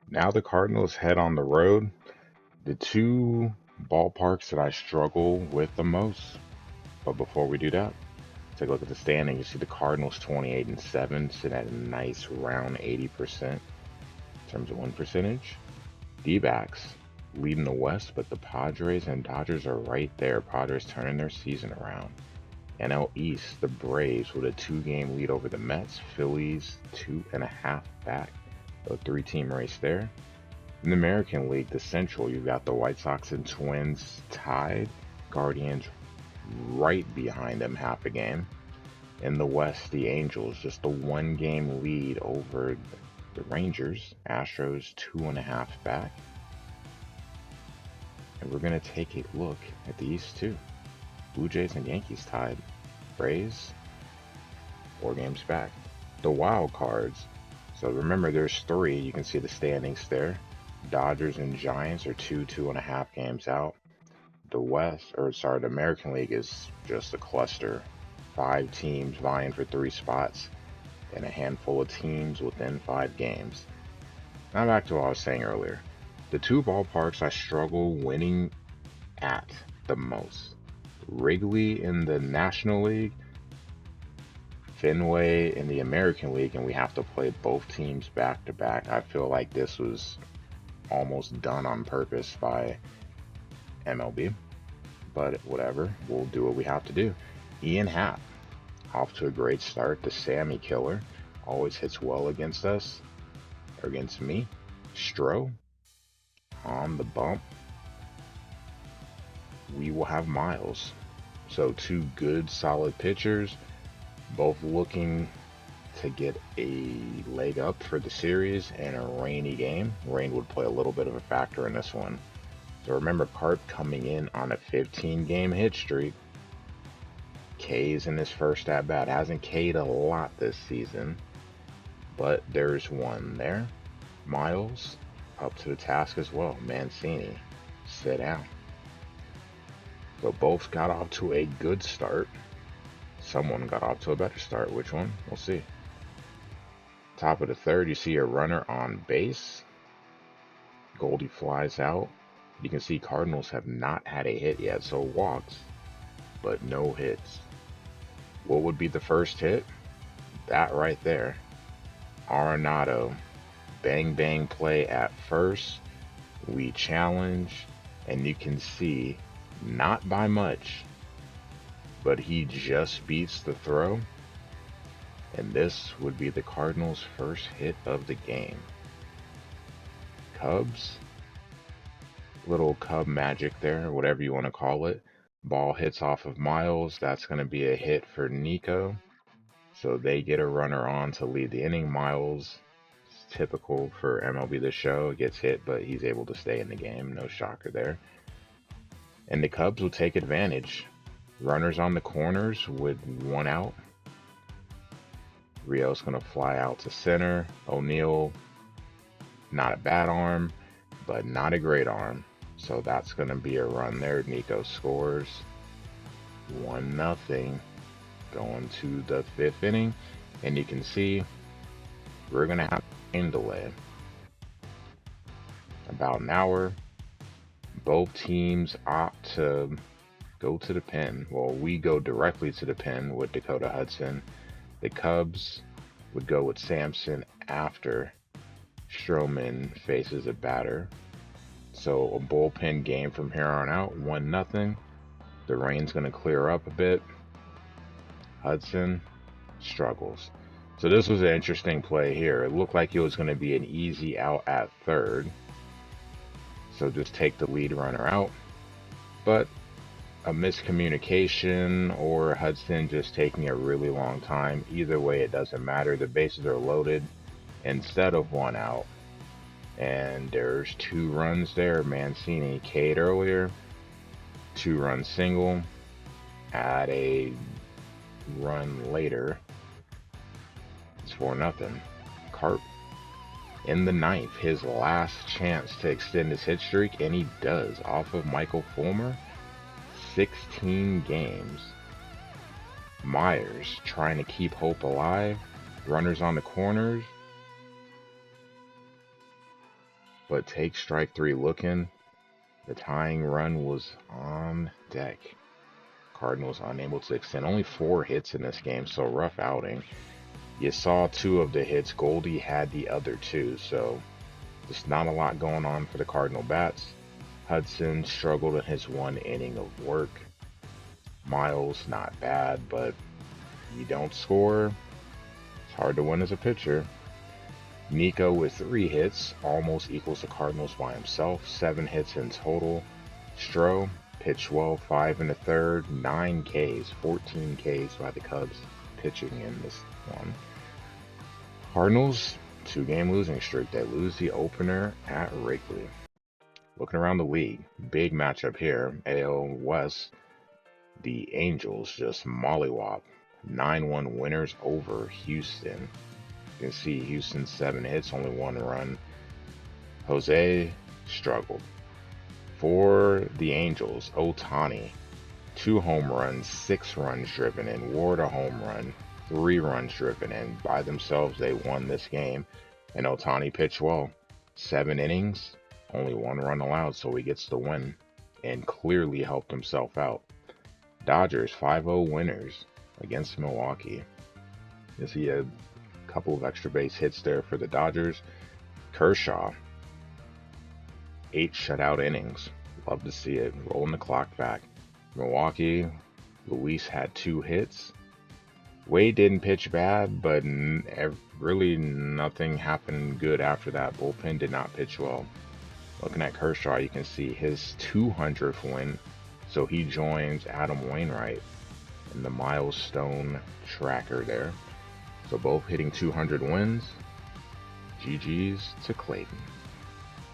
Now the Cardinals head on the road. The two ballparks that I struggle with the most. But before we do that, take a look at the standing. You see the Cardinals 28-7, sitting at a nice round 80% in terms of win percentage. D-backs leading the West, but the Padres and Dodgers are right there. Padres turning their season around. NL East, the Braves with a 2-game lead over the Mets. Phillies 2.5 back. A 3-team race there. In the American League, the Central, you've got the White Sox and Twins tied. Guardians right behind them, half a game. In the West, the Angels just a 1-game lead over the Rangers. Astros 2.5 back. And we're going to take a look at the East too. Blue Jays and Yankees tied. Braves 4 games back. The wild cards. So remember, there's 3. You can see the standings there. Dodgers and Giants are 2.5 games out. The the American League is just a cluster. 5 teams vying for 3 spots and a handful of teams within 5 games. Now back to what I was saying earlier. The 2 ballparks I struggle winning at the most. Wrigley in the National League, Fenway in the American League, and we have to play both teams back to back. I feel like this was almost done on purpose by MLB, but whatever, we'll do what we have to do. Ian Happ, off to a great start. The Sammy Killer always hits well against us, or against me. Stro on the bump. We will have Miles. So 2 good, solid pitchers, both looking to get a leg up for the series and a rainy game. Rain would play a little bit of a factor in this one. So remember, Carp coming in on a 15-game hit streak. K's in his first at bat. Hasn't K'd a lot this season, but there's one there. Miles up to the task as well. Mancini, sit down. So both got off to a good start. Someone got off to a better start. Which one? We'll see. Top of the 3rd, you see a runner on base. Goldie flies out. You can see Cardinals have not had a hit yet, so walks, but no hits. What would be the first hit? That right there. Arenado. Bang bang play at first. We challenge, and you can see, not by much, but he just beats the throw. And this would be the Cardinals' first hit of the game. Cubs, little Cub magic there, whatever you want to call it. Ball hits off of Miles. That's going to be a hit for Nico. So they get a runner on to lead the inning. Miles, typical for MLB The Show, gets hit, but he's able to stay in the game. No shocker there. And the Cubs will take advantage. Runners on the corners with 1 out. Rio's going to fly out to center. O'Neill, not a bad arm, but not a great arm. So that's going to be a run there. Nico scores. 1-0. Going to the 5th inning. And you can see we're going to have a rain delay. About an hour. Both teams opt to go to the pen. Well, we go directly to the pen with Dakota Hudson. The Cubs would go with Sampson after Stroman faces a batter. So a bullpen game from here on out, 1-0. The rain's going to clear up a bit. Hudson struggles. So this was an interesting play here. It looked like it was going to be an easy out at 3rd. So just take the lead runner out. But a miscommunication or Hudson just taking a really long time. Either way, it doesn't matter. The bases are loaded instead of 1 out. And there's 2 runs there. Mancini K'd earlier. 2-run single. Add a run later. It's 4-0. Carp in the 9th, his last chance to extend his hit streak, and he does off of Michael Fulmer. 16 games. Myers trying to keep hope alive. Runners on the corners. but take strike three looking. The tying run was on deck. Cardinals unable to extend. Only 4 hits in this game, so rough outing. You saw 2 of the hits. Goldie had the other 2, so just not a lot going on for the Cardinal bats. Hudson struggled in his 1 inning of work. Miles, not bad, but you don't score, it's hard to win as a pitcher. Nico with 3 hits, almost equals the Cardinals by himself. 7 hits in total. Stro pitched well, 5 in the third, 9 Ks, 14 Ks by the Cubs pitching in this one. Cardinals, 2-game losing streak. They lose the opener at Wrigley. Looking around the league, big matchup here. AL West, the Angels just mollywop. 9-1 winners over Houston. You can see Houston 7 hits, only 1 run. Jose struggled. For the Angels, Ohtani, 2 home runs, 6 runs driven in. Ward a home run, 3 runs driven in. By themselves, they won this game. And Ohtani pitched well. 7 innings, only 1 run allowed, so he gets the win. And clearly helped himself out. Dodgers 5-0 winners against Milwaukee. You see a couple of extra base hits there for the Dodgers. Kershaw, 8 shutout innings. Love to see it. Rolling the clock back. Milwaukee, Luis had 2 hits. Wade didn't pitch bad, but really nothing happened good after that. Bullpen did not pitch well. Looking at Kershaw, you can see his 200th win. So he joins Adam Wainwright in the milestone tracker there. So both hitting 200 wins. GG's to Clayton.